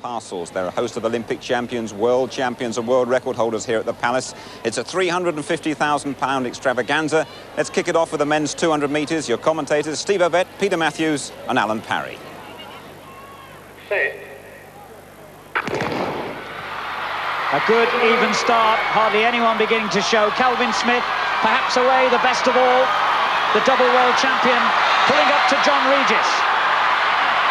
Parcels. They're a host of Olympic champions, world champions and world record holders here at the Palace. It's a £350,000 extravaganza. Let's kick it off with the men's 200 metres. Your commentators, Steve Ovett, Peter Matthews and Alan Parry. A good, even start. Hardly anyone beginning to show. Kelvin Smith, perhaps away the best of all. The double world champion, pulling up to John Regis.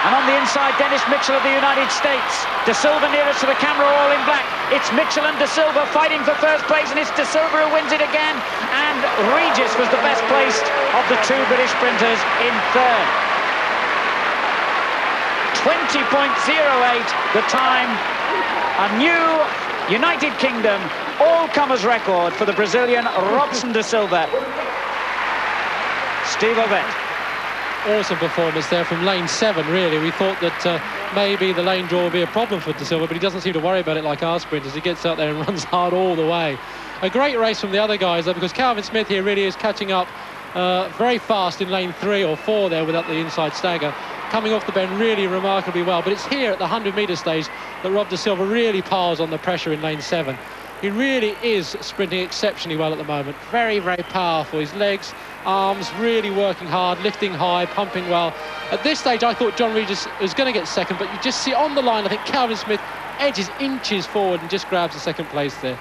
And on the inside, Dennis Mitchell of the United States. De Silva nearest to the camera, all in black. It's Mitchell and De Silva fighting for first place, and it's De Silva who wins it again. And Regis was the best placed of the two British sprinters in third. 20.08 the time. A new United Kingdom all-comers record for the Brazilian Robson De Silva. Steve Ovett. Awesome performance there from lane 7, really. We thought that maybe the lane draw would be a problem for De Silva, but he doesn't seem to worry about it like our sprinters. He gets out there and runs hard all the way. A great race from the other guys, though, because Kelvin Smith here really is catching up very fast in lane 3 or 4 there without the inside stagger. Coming off the bend really remarkably well, but it's here at the 100-metre stage that Rob De Silva really piles on the pressure in lane 7. He really is sprinting exceptionally well at the moment. Very, very powerful. His legs, arms, really working hard, lifting high, pumping well. At this stage, I thought John Regis was going to get second, but you just see on the line, I think Kelvin Smith edges inches forward and just grabs the second place there.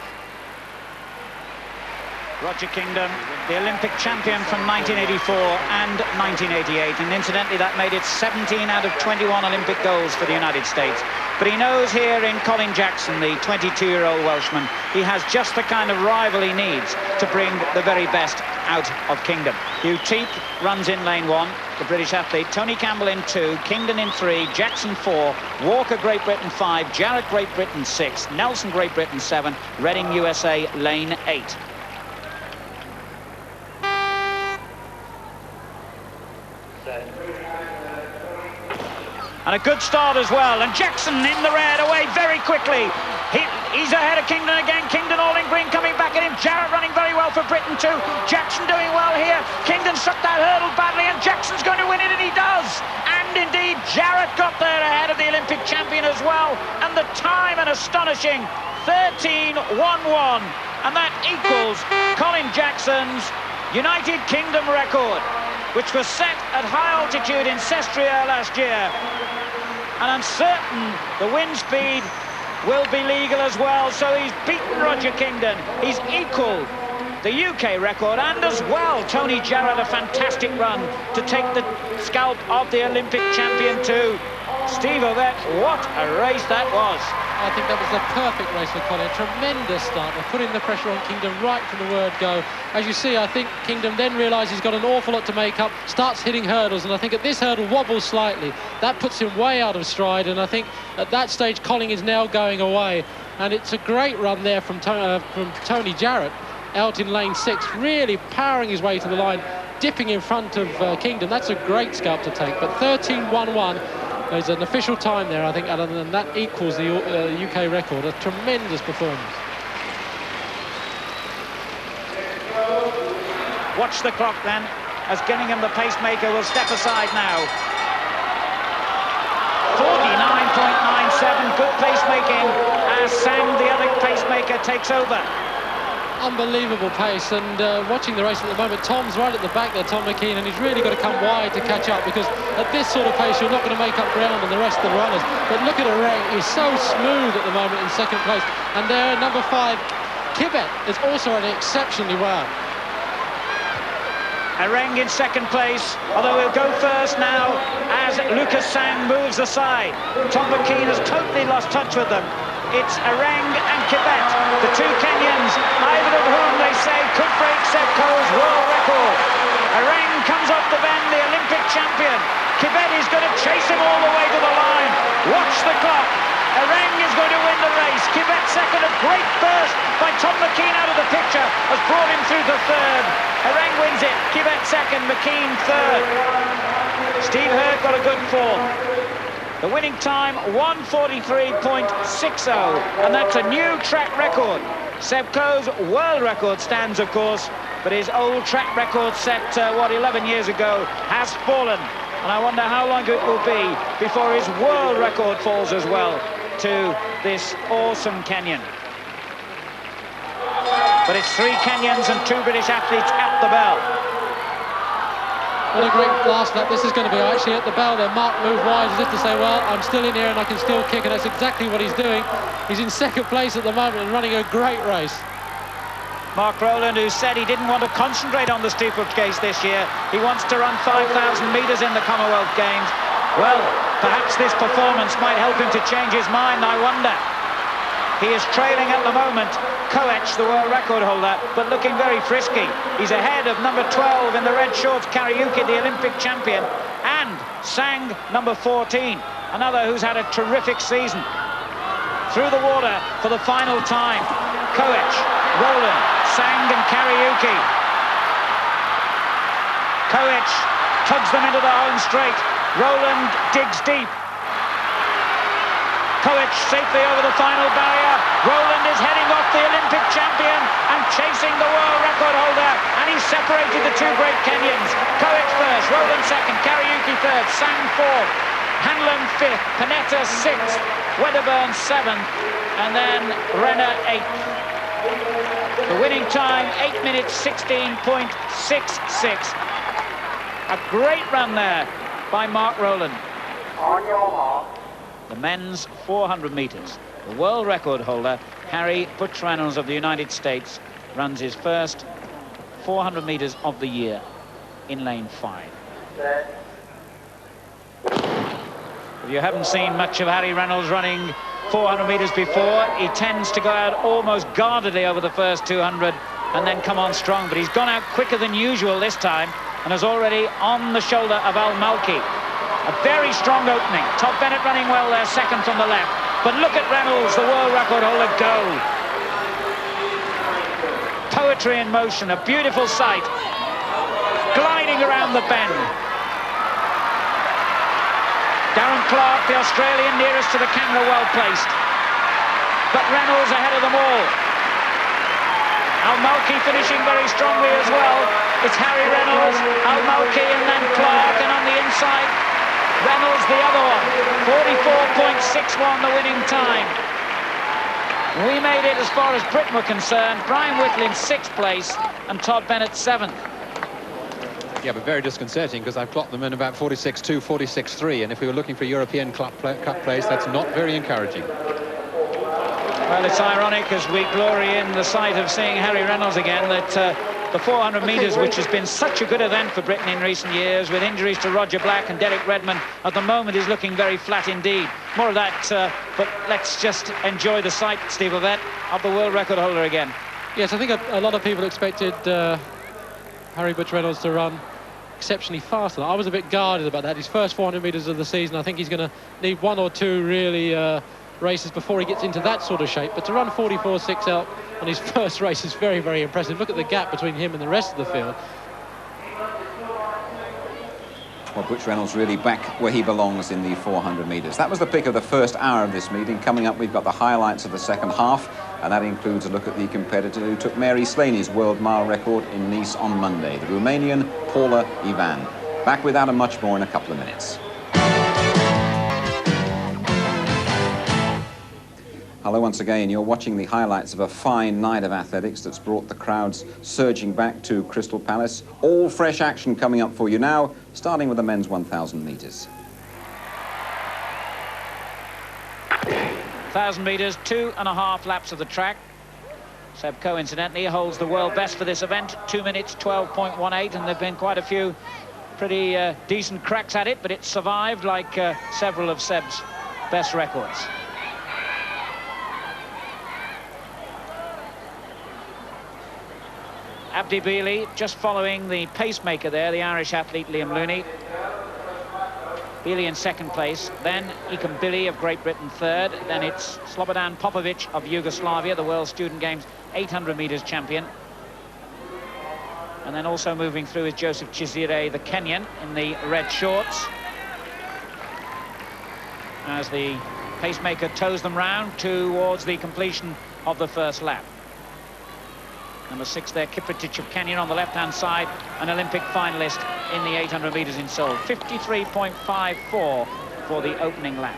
Roger Kingdom, the Olympic champion from 1984 and 1988, and incidentally that made it 17 out of 21 Olympic goals for the United States. But he knows here in Colin Jackson, the 22-year-old Welshman, he has just the kind of rival he needs to bring the very best out of Kingdom. Hugh Teep runs in lane 1, the British athlete, Tony Campbell in 2, Kingdon in 3, Jackson 4, Walker Great Britain 5, Jarrett Great Britain 6, Nelson Great Britain 7, Reading USA lane 8. And a good start as well, and Jackson in the red, away very quickly. He's ahead of Kingdon again. Kingdon all in green, coming back at him. Jarrett running very well for Britain too. Jackson doing well here. Kingdon struck that hurdle badly, and Jackson's going to win it, and he does. And indeed, Jarrett got there ahead of the Olympic champion as well. And the time, an astonishing 13.11. And that equals Colin Jackson's United Kingdom record, which was set at high altitude in Sestriere last year. And I'm certain the wind speed will be legal as well, so he's beaten Roger Kingdon. He's equalled the UK record, and as well Tony Jarrett, a fantastic run to take the scalp of the Olympic champion too. Steve Ovett, what a race that was. I think that was the perfect race for Colin. Tremendous start. They're putting the pressure on Kingdom right from the word go. As you see, I think Kingdom then realises he's got an awful lot to make up, starts hitting hurdles, and I think at this hurdle wobbles slightly. That puts him way out of stride, and I think at that stage Colin is now going away. And it's a great run there from Tony Jarrett out in lane 6, really powering his way to the line, dipping in front of Kingdom. That's a great scalp to take, but 13.11. There's an official time there, I think, Alan, and that equals the UK record. A tremendous performance. Watch the clock then, as Gillingham, the pacemaker, will step aside now. 49.97, good pacemaking, as Sang, the other pacemaker, takes over. Unbelievable pace, and watching the race at the moment, Tom's right at the back there, Tom McKean, and he's really got to come wide to catch up, because at this sort of pace you're not going to make up ground on the rest of the runners. But look at Areng, he's so smooth at the moment in second place. And there, number 5, Kibet, is also running exceptionally well. Areng in second place, although he'll go first now as Lucas Sang moves aside. Tom McKean has totally lost touch with them. It's Areng and Kibet, the two Kenyans, either of whom they say could break Seb Coe's world record. Areng comes off the bend, the Olympic champion. Kibet is going to chase him all the way to the line. Watch the clock. Areng is going to win the race. Kibet second, a great burst by Tom McKean out of the picture has brought him through the third. Areng wins it, Kibet second, McKean third. Steve Hurd got a good fourth. The winning time, 1:43.60, and that's a new track record. Seb Coe's world record stands, of course, but his old track record set, 11 years ago, has fallen. And I wonder how long it will be before his world record falls as well. to this awesome Kenyan. But it's 3 Kenyans and 2 British athletes at the bell. What a great last lap this is going to be. Actually, at the bell there, Mark moved wide as if to say, well, I'm still in here and I can still kick, and that's exactly what he's doing. He's in second place at the moment and running a great race. Mark Rowland, who said he didn't want to concentrate on the steeplechase this year. He wants to run 5,000 metres in the Commonwealth Games. Well, perhaps this performance might help him to change his mind, I wonder. He is trailing at the moment Koech, the world record holder, but looking very frisky. He's ahead of number 12 in the red shorts, Kariuki, the Olympic champion, and Sang, number 14, another who's had a terrific season. Through the water for the final time, Koech, Rowland, Sang and Kariuki. Koech tugs them into the home straight. Rowland digs deep. Koech safely over the final barrier. Rowland is heading off the Olympic champion and chasing the world record holder, and he's separated the 2 great Kenyans. Koech first, Rowland second, Kariuki third, Sang fourth, Hanlon fifth, Panetta sixth, Wedderburn seventh, and then Renner eighth. The winning time, 8 minutes 16.66. A great run there by Mark Rowland. On your mark. The men's 400 metres. The world record holder, Harry Butch Reynolds of the United States, runs his first 400 metres of the year in lane 5. If you haven't seen much of Harry Reynolds running 400 metres before, he tends to go out almost guardedly over the first 200 and then come on strong. But he's gone out quicker than usual this time and is already on the shoulder of Al Malki. A very strong opening. Todd Bennett running well there, second from the left. But look at Reynolds, the world record holder, go. Poetry in motion, a beautiful sight. Gliding around the bend. Darren Clark, the Australian nearest to the camera, well placed. But Reynolds ahead of them all. Al Malki finishing very strongly as well. It's Harry Reynolds, Al Malki and then Clark, and on the inside, Reynolds the other one. 44.61 the winning time. We made it as far as Britain were concerned. Brian Whittle in 6th place and Todd Bennett 7th. Yeah, but very disconcerting because I've clocked them in about 46.2, 46.3, and if we were looking for European Cup place, that's not very encouraging. Well, it's ironic as we glory in the sight of seeing Harry Reynolds again that the 400 metres, which has been such a good event for Britain in recent years, with injuries to Roger Black and Derek Redmond, at the moment is looking very flat indeed. More of that, but let's just enjoy the sight, Steve Ovett, of the world record holder again. Yes, I think a lot of people expected Harry Butch Reynolds to run exceptionally fast. I was a bit guarded about that. His first 400 metres of the season, I think he's going to need 1 or 2 really races before he gets into that sort of shape. But to run 44.6 out on his first race is very, very impressive. Look at the gap between him and the rest of the field. Well, Butch Reynolds really back where he belongs in the 400 metres. That was the pick of the first hour of this meeting. Coming up, we've got the highlights of the second half, and that includes a look at the competitor who took Mary Slaney's world mile record in Nice on Monday, the Romanian Paula Ivan. Back with that and much more in a couple of minutes. Hello once again. You're watching the highlights of a fine night of athletics that's brought the crowds surging back to Crystal Palace. All fresh action coming up for you now, starting with the men's 1,000 metres. 1,000 metres, 2.5 laps of the track. Seb Coe, incidentally, holds the world best for this event, 2 minutes 12.18, and there've been quite a few pretty decent cracks at it, but it's survived like several of Seb's best records. Abdi Beely just following the pacemaker there, the Irish athlete Liam Looney. Beely in 2nd place, then Ikem Billy of Great Britain 3rd, then it's Slobodan Popovic of Yugoslavia, the World Student Games 800 metres champion. And then also moving through is Joseph Chizire, the Kenyan, in the red shorts. As the pacemaker tows them round towards the completion of the first lap. Number 6 there, Kiprotich of Kenya on the left-hand side, an Olympic finalist in the 800 metres in Seoul. 53.54 for the opening lap.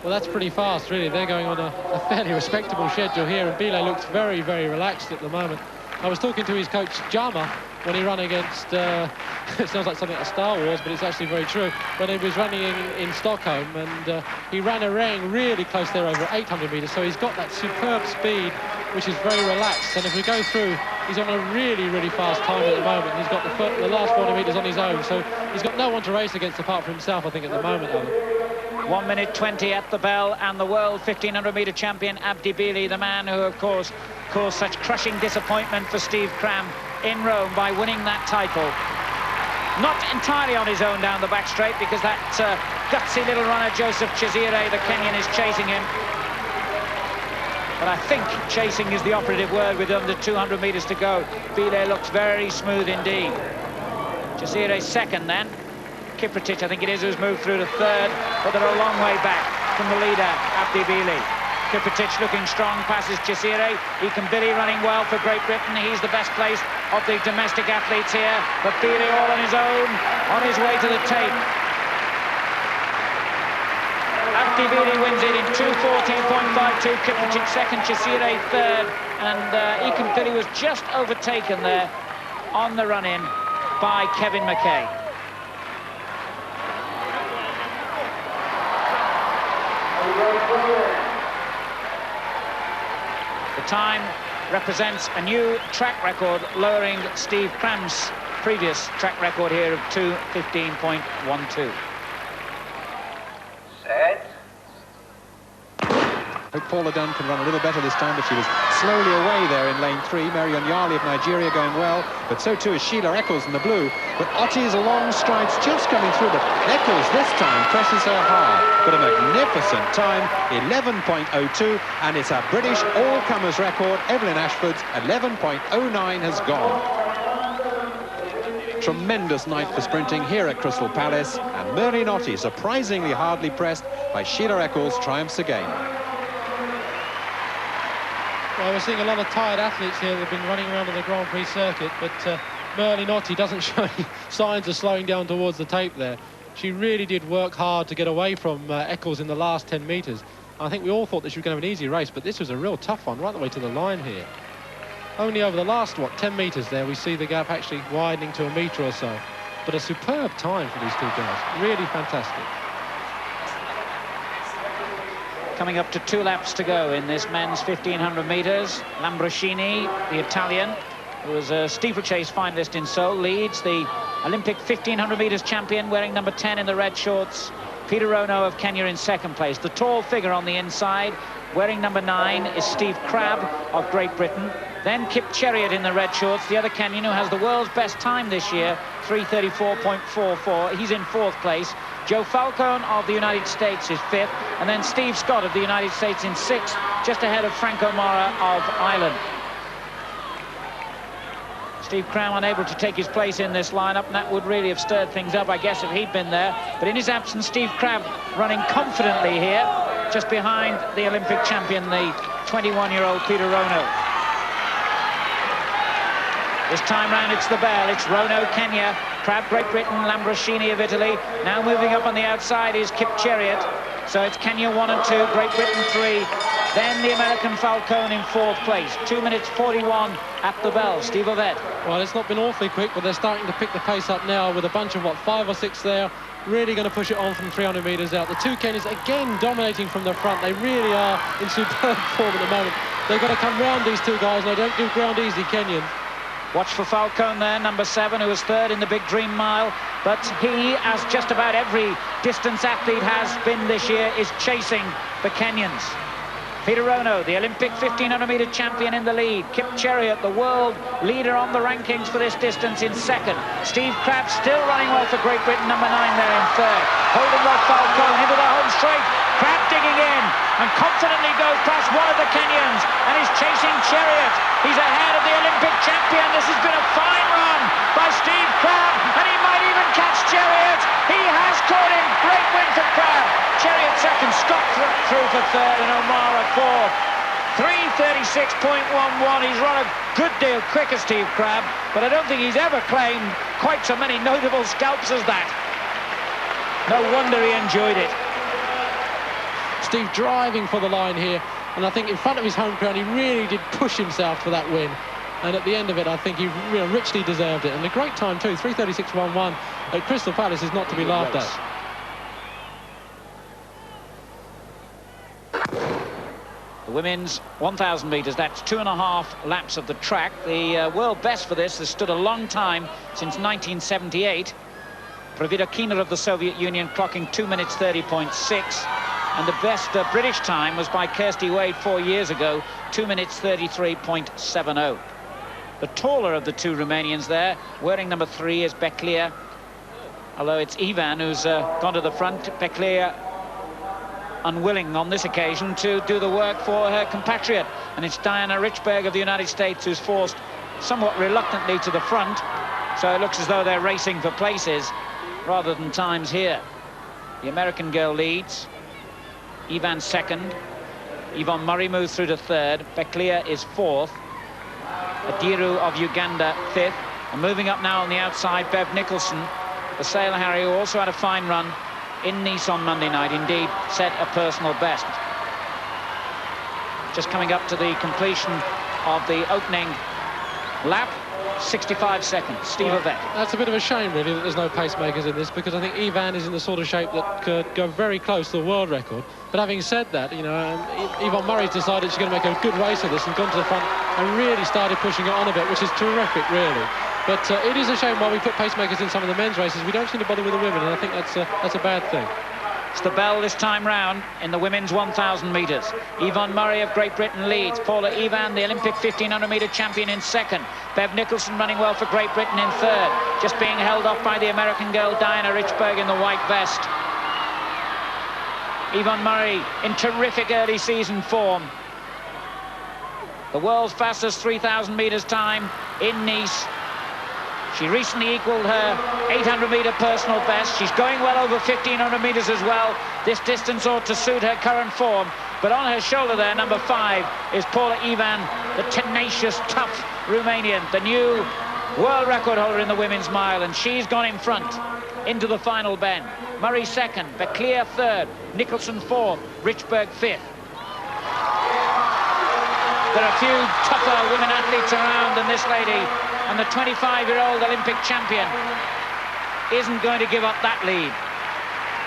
Well, that's pretty fast, really. They're going on a fairly respectable schedule here, and Belay looks very, very relaxed at the moment. I was talking to his coach, Jama, when he ran against, it sounds like something out of Star Wars, but it's actually very true, when he was running in Stockholm, and he ran a ring really close there over 800 metres, so he's got that superb speed, which is very relaxed, and if we go through, he's on a really, really fast time at the moment. He's got the last 40 metres on his own, so he's got no one to race against apart from himself, I think, at the moment, Alan. 1 minute 20 at the bell, and the world 1500-metre champion Abdi Belay, the man who, of course, caused such crushing disappointment for Steve Cram in Rome by winning that title. Not entirely on his own down the back straight, because that gutsy little runner, Joseph Chizire, the Kenyan, is chasing him. But I think chasing is the operative word with under 200 metres to go. Belay looks very smooth indeed. Chizire second then. Kiprotich, I think it is, who's moved through to third, but they're a long way back from the leader, Abdi Belay. Kiprotich looking strong, passes Chizire. Belay running well for Great Britain. He's the best placed of the domestic athletes here, but Belay all on his own, on his way to the tape. Abdi Belay wins it in 2:14.52. Kiprotich second, Chizire third, and Belay was just overtaken there on the run-in by Kevin McKay. The time represents a new track record, lowering Steve Cram's previous track record here of 2:15.12. Set. Hope Paula Dunn can run a little better this time, but she was slowly away there in lane 3. Marion Yali of Nigeria going well, but so too is Sheila Eccles in the blue. But Otti's long strides just coming through, but Eccles this time presses her hard. But a magnificent time, 11.02, and it's a British all-comers record. Evelyn Ashford's 11.09 has gone. Tremendous night for sprinting here at Crystal Palace, and Merlin Otti, surprisingly hardly pressed by Sheila Eccles, triumphs again. Well, we're seeing a lot of tired athletes here that have been running around on the Grand Prix circuit, but Merlin Otti doesn't show any signs of slowing down towards the tape there. She really did work hard to get away from Eccles in the last 10 metres. I think we all thought that she was going to have an easy race, but this was a real tough one right the way to the line here. Only over the last, 10 metres there, we see the gap actually widening to a metre or so. But a superb time for these two girls. Really fantastic. Coming up to 2 laps to go in this men's 1500 metres. Lambrosini, the Italian, who was a steeplechase finalist in Seoul, leads. The Olympic 1500 metres champion, wearing number 10 in the red shorts. Peter Rono of Kenya in second place. The tall figure on the inside, wearing number 9, is Steve Crabb of Great Britain. Then Kip Cheriot in the red shorts, the other Kenyan who has the world's best time this year, 3:34.44. He's in 4th place. Joe Falcone of the United States is 5th, and then Steve Scott of the United States in 6th, just ahead of Frank O'Mara of Ireland. Steve Cram unable to take his place in this lineup, and that would really have stirred things up, I guess, if he'd been there. But in his absence, Steve Cram running confidently here, just behind the Olympic champion, the 21-year-old Peter Rono. This time round, it's the bell. It's Rono, Kenya, Crabb, Great Britain, Lambrosini of Italy. Now moving up on the outside is Kip Cheriot. So it's Kenya 1 and 2, Great Britain 3. Then the American Falcone in 4th place. 2 minutes 41 at the bell. Steve Ovett. Well, it's not been awfully quick, but they're starting to pick the pace up now with a bunch of, 5 or 6 there. Really going to push it on from 300 metres out. The two Kenyans again dominating from the front. They really are in superb form at the moment. They've got to come round these two guys, and they don't give ground easy, Kenyans. Watch for Falcone there, number 7, who was 3rd in the Big Dream Mile. But he, as just about every distance athlete has been this year, is chasing the Kenyans. Peter Rono, the Olympic 1500-metre champion, in the lead. Kip Cheriot, the world leader on the rankings for this distance, in 2nd. Steve Crabb still running well for Great Britain, number 9 there in 3rd. Holding off Falcone into the home straight. Crabb digging in and confidently goes past one of the Kenyans and is chasing Cheriot. He's ahead of the Olympic champion. This has been a fine run by Steve Crabb, and he might even catch Cheriot. He has caught him. Great win for Crabb. Cheriot 2nd, Scott through for 3rd, and O'Mara 4th. 3:36.11. He's run a good deal quicker, Steve Crabb, but I don't think he's ever claimed quite so many notable scalps as that. No wonder he enjoyed it. Steve driving for the line here, and I think in front of his home crowd he really did push himself for that win, and at the end of it I think he richly deserved it, and a great time too. 3:36.11 at Crystal Palace is not to be laughed at. The women's 1,000 metres, that's 2.5 laps of the track. The world best for this has stood a long time, since 1978. Providakina of the Soviet Union clocking 2 minutes 30.6. And the best British time was by Kirsty Wade 4 years ago, 2 minutes 33.70. The taller of the two Romanians there, wearing number 3, is Beclia. Although it's Ivan who's gone to the front. Beclia unwilling on this occasion to do the work for her compatriot, and it's Diana Richberg of the United States who's forced somewhat reluctantly to the front, so it looks as though they're racing for places rather than times here. The American girl leads, Ivan second, Yvonne Murray moves through to third, Beclia is fourth, Adiru of Uganda fifth, and moving up now on the outside, Bev Nicholson, the sailor Harry, who also had a fine run in Nice on Monday night, indeed set a personal best. Just coming up to the completion of the opening lap, 65 seconds. Steve Ovett. That's a bit of a shame, really, that there's no pacemakers in this, because I think Ivan is in the sort of shape that could go very close to the world record. But having said that, you know, Yvonne Murray's decided she's going to make a good race of this and gone to the front and really started pushing it on a bit, which is terrific, really. But it is a shame why we put pacemakers in some of the men's races. We don't seem to bother with the women, and I think that's a bad thing. It's the bell this time round in the women's 1,000 metres. Yvonne Murray of Great Britain leads. Paula Ivan, the Olympic 1,500-metre champion, in second. Bev Nicholson running well for Great Britain in third. Just being held off by the American girl Diana Richberg in the white vest. Yvonne Murray in terrific early season form. The world's fastest 3,000 metres time in Nice. She recently equalled her 800-metre personal best. She's going well over 1,500 metres as well. This distance ought to suit her current form. But on her shoulder there, number 5, is Paula Ivan, the tenacious, tough Romanian, the new world record holder in the women's mile. And she's gone in front into the final bend. Murray second, Beclia third, Nicholson fourth, Richberg fifth. There are a few tougher women athletes around than this lady, and the 25-year-old Olympic champion isn't going to give up that lead.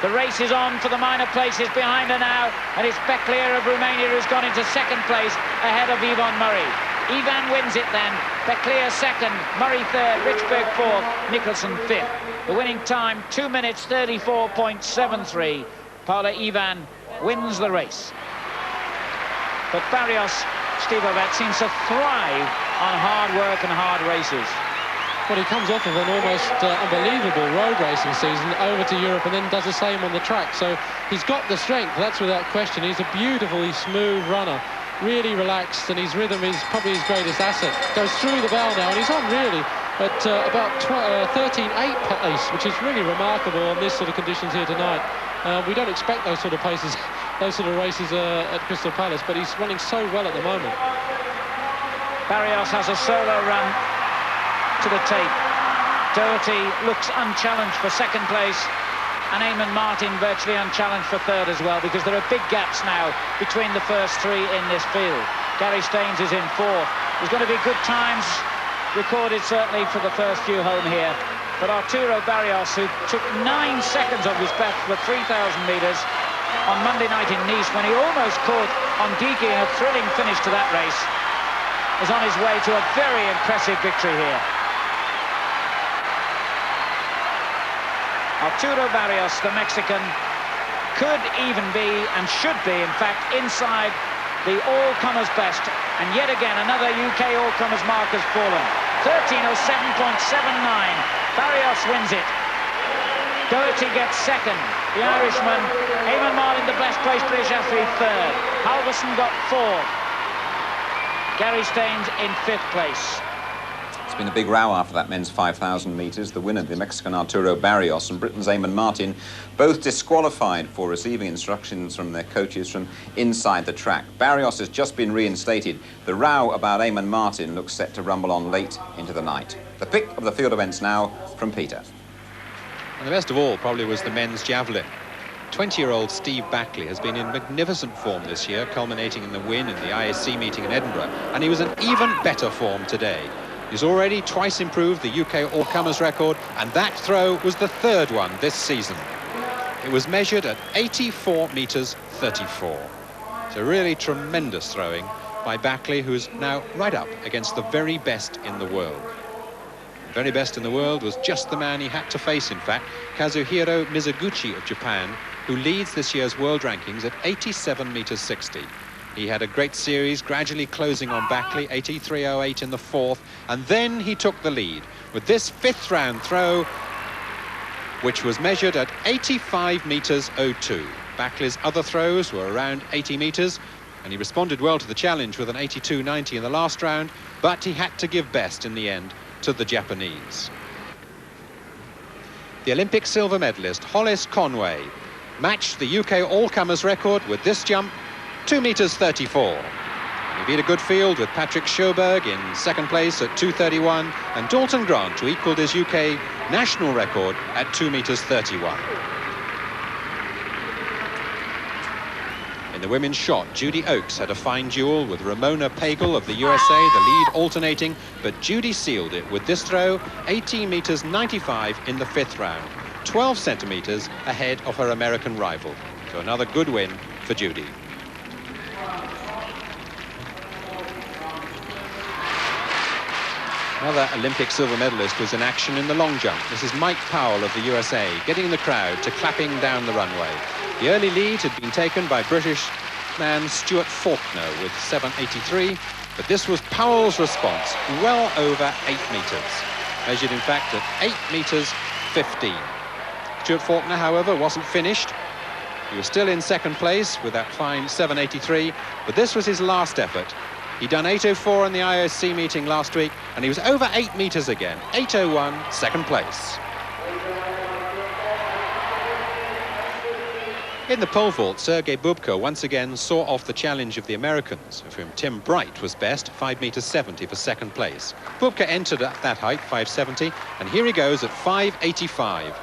The race is on for the minor places behind her now, and it's Beclia of Romania who's gone into second place ahead of Yvonne Murray. Ivan wins it then, Beclia second, Murray third, Richberg fourth, Nicholson fifth. The winning time, 2 minutes 34.73. Paula Ivan wins the race. But Barrios, Steve Ovett, seems to thrive on hard work and hard races. Well, he comes off of an almost unbelievable road racing season over to Europe and then does the same on the track. So he's got the strength, that's without question. He's a beautifully smooth runner, really relaxed, and his rhythm is probably his greatest asset. Goes through the bell now, and he's on really at about 13.8 pace, which is really remarkable on this sort of conditions here tonight. We don't expect those sort of paces, those sort of races at Crystal Palace, but he's running so well at the moment. Barrios has a solo run to the tape. Doherty looks unchallenged for second place, and Eamon Martin virtually unchallenged for third as well, because there are big gaps now between the first three in this field. Gary Staines is in fourth. There's going to be good times recorded certainly for the first few home here, but Arturo Barrios, who took 9 seconds of his best for 3,000 metres on Monday night in Nice, when he almost caught Ondigi in a thrilling finish to that race, is on his way to a very impressive victory here. Arturo Barrios, the Mexican, could even be, and should be, in fact, inside the all-comers best. And yet again, another UK all-comers mark has fallen. 13:07.79. Barrios wins it. Doherty gets second. The Irishman, Eamon Martin, the best-placed British athlete, third. Halverson got fourth. Gary Staines in fifth place. It's been a big row after that men's 5,000 metres. The winner, the Mexican Arturo Barrios, and Britain's Eamon Martin, both disqualified for receiving instructions from their coaches from inside the track. Barrios has just been reinstated. The row about Eamon Martin looks set to rumble on late into the night. The pick of the field events now from Peter. And the best of all probably was the men's javelin. 20-year-old Steve Backley has been in magnificent form this year, culminating in the win in the ISC meeting in Edinburgh, and he was in even better form today. He's already twice improved the UK all-comers record, and that throw was the third one this season. It was measured at 84 metres 34. It's a really tremendous throwing by Backley, who's now right up against the very best in the world. The very best in the world was just the man he had to face, in fact, Kazuhiro Mizuguchi of Japan, who leads this year's world rankings at 87 metres 60. He had a great series, gradually closing on Backley, 83.08 in the fourth, and then he took the lead with this fifth round throw, which was measured at 85 metres 02. Backley's other throws were around 80 metres, and he responded well to the challenge with an 82.90 in the last round, but he had to give best in the end to the Japanese. The Olympic silver medalist Hollis Conway matched the UK all-comers record with this jump, 2 metres 34. And he beat a good field with Patrick Sjoberg in second place at 2:31, and Dalton Grant, who equalled his UK national record at 2 metres 31. In the women's shot, Judy Oakes had a fine duel with Ramona Pagel of the USA, the lead alternating, but Judy sealed it with this throw, 18 metres 95 in the fifth round, 12 centimetres ahead of her American rival. So another good win for Judy. Another Olympic silver medalist was in action in the long jump. This is Mike Powell of the USA, getting the crowd to clapping down the runway. The early lead had been taken by British man Stuart Faulkner with 7.83, but this was Powell's response, well over 8 metres, measured in fact at 8 metres 15. Stuart Faulkner, however, wasn't finished. He was still in second place with that fine 7.83, but this was his last effort. He'd done 8.04 in the IOC meeting last week, and he was over 8 metres again, 8.01, second place. In the pole vault, Sergei Bubka once again saw off the challenge of the Americans, of whom Tim Bright was best, 5 metres 70 for second place. Bubka entered at that height, 5.70, and here he goes at 5.85.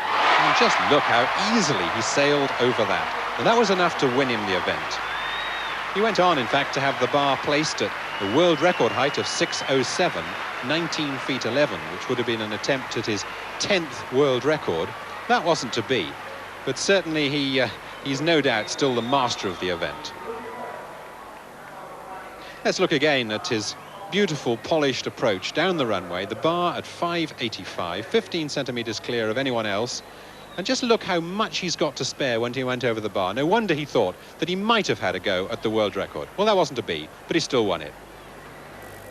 And just look how easily he sailed over that. And that was enough to win him the event. He went on, in fact, to have the bar placed at the world record height of 6.07, 19 feet 11, which would have been an attempt at his 10th world record. That wasn't to be. But certainly he's no doubt still the master of the event. Let's look again at his beautiful polished approach down the runway, the bar at 5.85, 15 centimetres clear of anyone else. And just look how much he's got to spare when he went over the bar. No wonder he thought that he might have had a go at the world record. Well, that wasn't to be, but he still won it.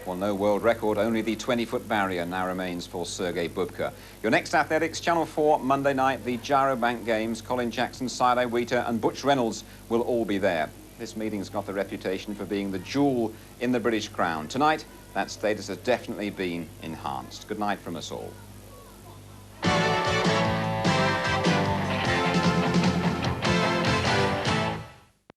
Well, no world record, only the 20-foot barrier now remains for Sergei Bubka. Your next athletics, Channel 4, Monday night, the Gyrobank Games. Colin Jackson, Saidai Wheater and Butch Reynolds will all be there. This meeting's got the reputation for being the jewel in the British crown. Tonight, that status has definitely been enhanced. Good night from us all.